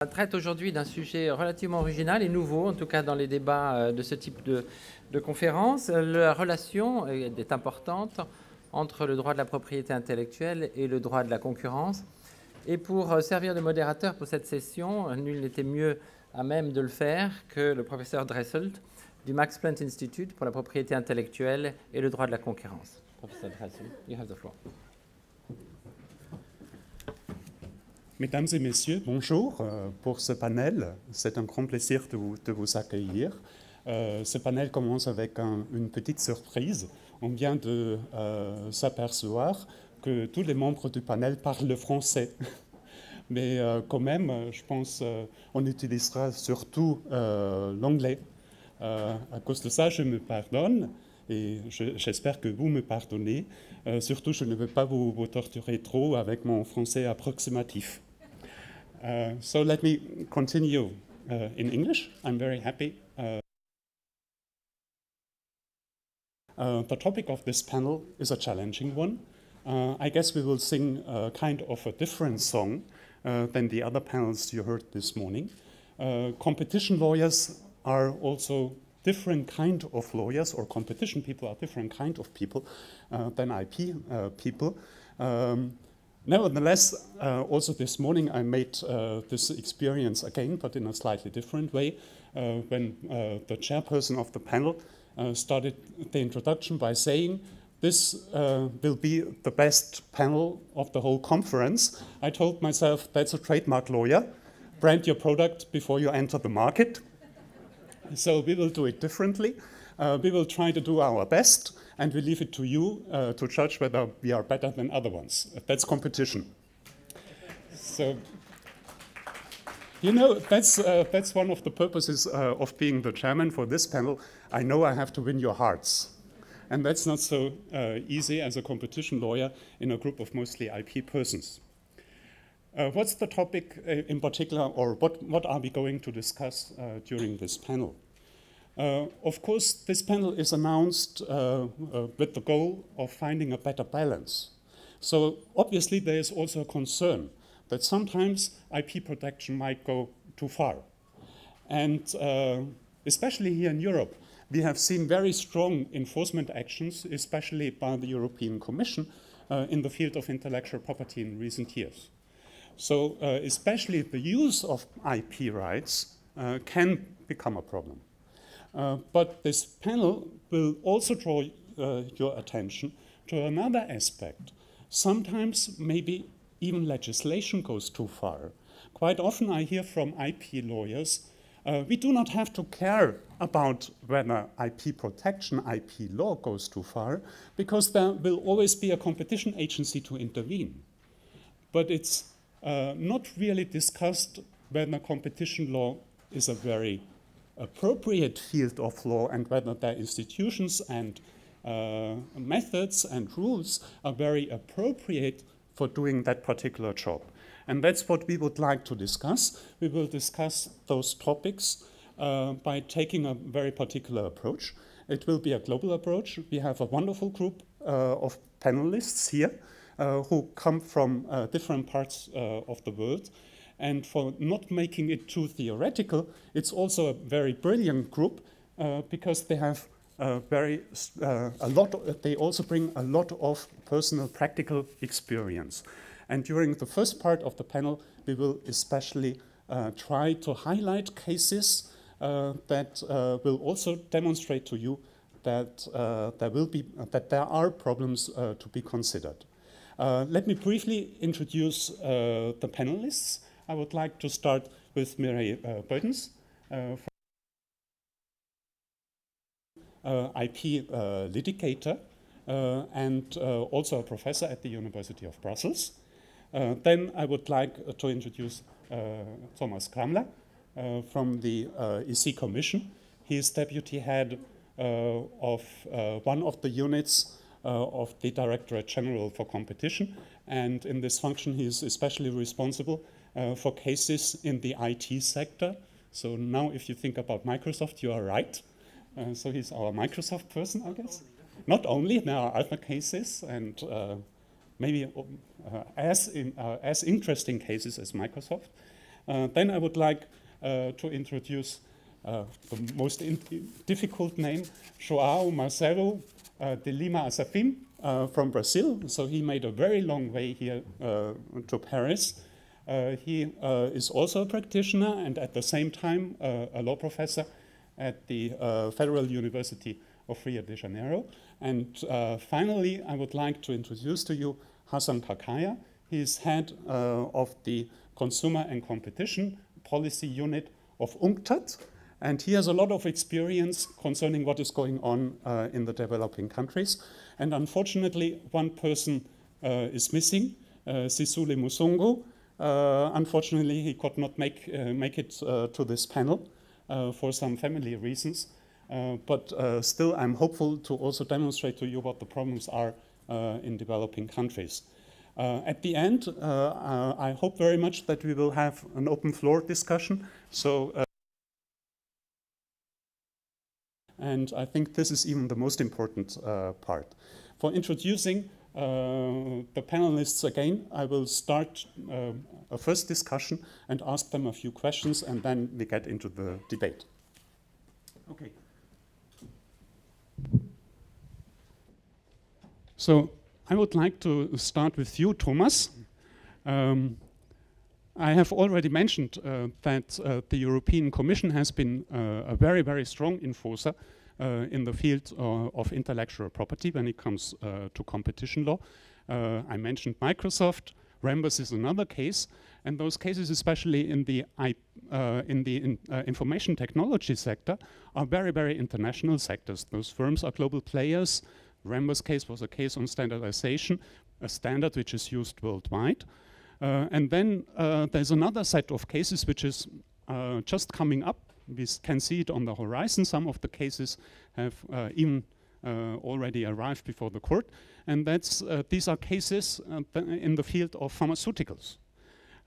On traite aujourd'hui d'un sujet relativement original et nouveau, en tout cas dans les débats de ce type de conférence. La relation est importante entre le droit de la propriété intellectuelle et le droit de la concurrence. Et pour servir de modérateur pour cette session, nul n'était mieux à même de le faire que le professeur Dresselt du Max Planck Institute pour la propriété intellectuelle et le droit de la concurrence. Professeur Dresselt, you have the floor. Mesdames et messieurs, bonjour pour ce panel. C'est un grand plaisir de vous accueillir. Ce panel commence avec une petite surprise. On vient de s'apercevoir que tous les membres du panel parlent le français. Mais quand même, je pense on utilisera surtout l'anglais. À cause de ça, je me pardonne et j'espère que vous me pardonnez. Surtout, je ne veux pas vous torturer trop avec mon français approximatif. So let me continue in English. I'm very happy. The topic of this panel is a challenging one. I guess we will sing kind of a different song than the other panels you heard this morning. Competition lawyers are also different kind of lawyers, or competition people are different kind of people than IP people. Nevertheless, also this morning I made this experience again, but in a slightly different way, when the chairperson of the panel started the introduction by saying, this will be the best panel of the whole conference. I told myself, that's a trademark lawyer. Brand your product before you enter the market. So we will do it differently. We will try to do our best, and we leave it to you to judge whether we are better than other ones. That's competition. So, you know, that's one of the purposes of being the chairman for this panel. I know I have to win your hearts. And that's not so easy as a competition lawyer in a group of mostly IP persons. What's the topic in particular, or what are we going to discuss during this panel? Of course, this panel is announced with the goal of finding a better balance. So obviously there is also a concern that sometimes IP protection might go too far. And especially here in Europe, we have seen very strong enforcement actions, especially by the European Commission in the field of intellectual property in recent years. So especially the use of IP rights can become a problem. But this panel will also draw your attention to another aspect. Sometimes maybe even legislation goes too far. Quite often I hear from IP lawyers, we do not have to care about whether IP protection, IP law goes too far, because there will always be a competition agency to intervene. But it's not really discussed whether competition law is a very appropriate field of law and whether their institutions and methods and rules are very appropriate for doing that particular job. And that's what we would like to discuss. We will discuss those topics by taking a very particular approach. It will be a global approach. We have a wonderful group of panelists here who come from different parts of the world. And for not making it too theoretical, it's also a very brilliant group because they have they also bring a lot of personal practical experience. And during the first part of the panel, we will especially try to highlight cases that will also demonstrate to you that there are problems to be considered. Let me briefly introduce the panelists. I would like to start with Mireille Beutens, IP litigator and also a professor at the University of Brussels. Then I would like to introduce Thomas Kramler from the EC Commission. He is deputy head of one of the units of the Directorate General for Competition, and in this function he is especially responsible for cases in the IT sector. So now if you think about Microsoft, you are right. So he's our Microsoft person, I guess. Not only, there are other cases, and maybe as interesting cases as Microsoft. Then I would like to introduce the most difficult name, João Marcelo de Lima Asafim from Brazil. So he made a very long way here to Paris. He is also a practitioner and at the same time a law professor at the Federal University of Rio de Janeiro. And finally, I would like to introduce to you Hassan Takaya. He is head of the Consumer and Competition Policy Unit of UNCTAD. And he has a lot of experience concerning what is going on in the developing countries. And unfortunately, one person is missing, Sisulu Musongo. Unfortunately, he could not make it to this panel for some family reasons. But still, I'm hopeful to also demonstrate to you what the problems are in developing countries. At the end, I hope very much that we will have an open floor discussion. So. And I think this is even the most important part. For introducing the panelists again, I will start a first discussion and ask them a few questions, and then we get into the debate. Okay. So I would like to start with you, Thomas. I have already mentioned that the European Commission has been a very, very strong enforcer in the field of intellectual property when it comes to competition law. I mentioned Microsoft. Rambus is another case, and those cases, especially in the information technology sector, are very, very international sectors. Those firms are global players. Rambus case was a case on standardization, a standard which is used worldwide. And then there's another set of cases which is just coming up. We can see it on the horizon. Some of the cases have even already arrived before the court. And that's, these are cases in the field of pharmaceuticals.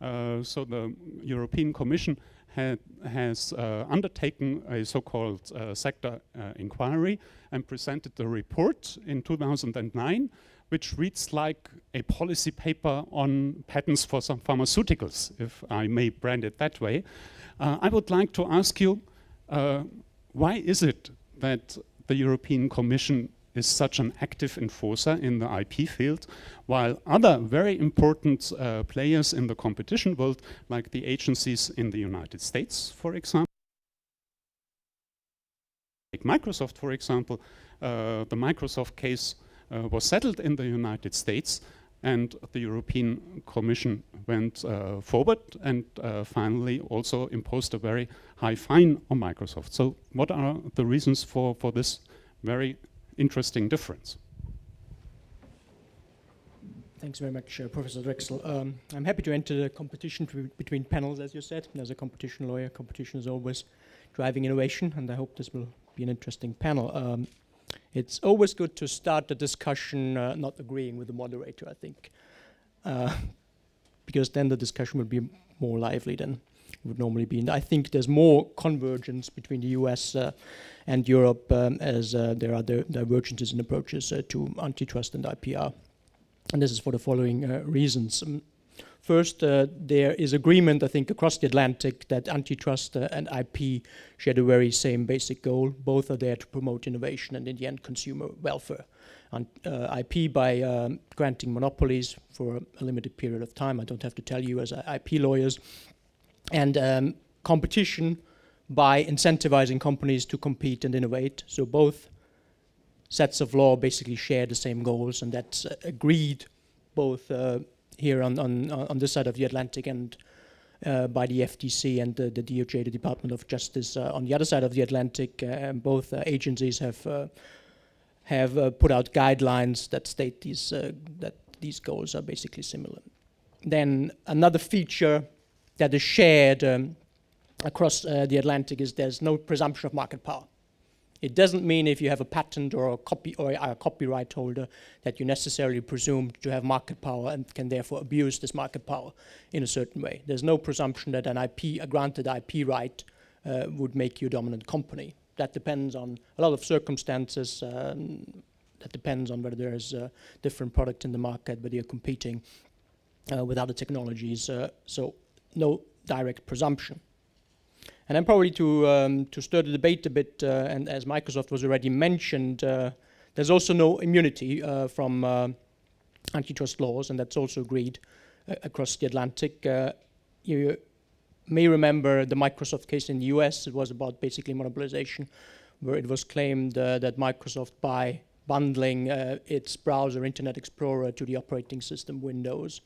So the European Commission has undertaken a so-called sector inquiry and presented the report in 2009, which reads like a policy paper on patents for some pharmaceuticals, if I may brand it that way. I would like to ask you, why is it that the European Commission is such an active enforcer in the IP field, while other very important players in the competition world, like the agencies in the United States, for example, like Microsoft, for example, the Microsoft case was settled in the United States, and the European Commission went forward and finally also imposed a very high fine on Microsoft. So what are the reasons for this very interesting difference? Thanks very much, Professor Drexel. I'm happy to enter the competition between panels, as you said. As a competition lawyer, competition is always driving innovation, and I hope this will be an interesting panel. It's always good to start the discussion not agreeing with the moderator, I think, because then the discussion will be more lively than it would normally be. And I think there's more convergence between the US and Europe as there are divergences in approaches to antitrust and IPR. And this is for the following reasons. First, there is agreement, I think, across the Atlantic that antitrust and IP share the very same basic goal. Both are there to promote innovation and, in the end, consumer welfare. And IP by granting monopolies for a limited period of time. I don't have to tell you as IP lawyers. And competition by incentivizing companies to compete and innovate. So both sets of law basically share the same goals, and that's agreed both here on this side of the Atlantic and by the FTC and the DOJ, the Department of Justice, on the other side of the Atlantic. Both agencies have put out guidelines that state that these goals are basically similar. Then another feature that is shared across the Atlantic is there's no presumption of market power. It doesn't mean if you have a patent or a copyright holder that you necessarily presume to have market power and can therefore abuse this market power in a certain way. There's no presumption that a granted IP right would make you a dominant company. That depends on a lot of circumstances. That depends on whether there is a different product in the market, whether you're competing with other technologies. So no, direct presumption. And then probably to stir the debate a bit, and as Microsoft was already mentioned, there's also no immunity from antitrust laws, and that's also agreed across the Atlantic. You may remember the Microsoft case in the US. It was about basically monopolization, where it was claimed that Microsoft, by bundling its browser Internet Explorer to the operating system Windows,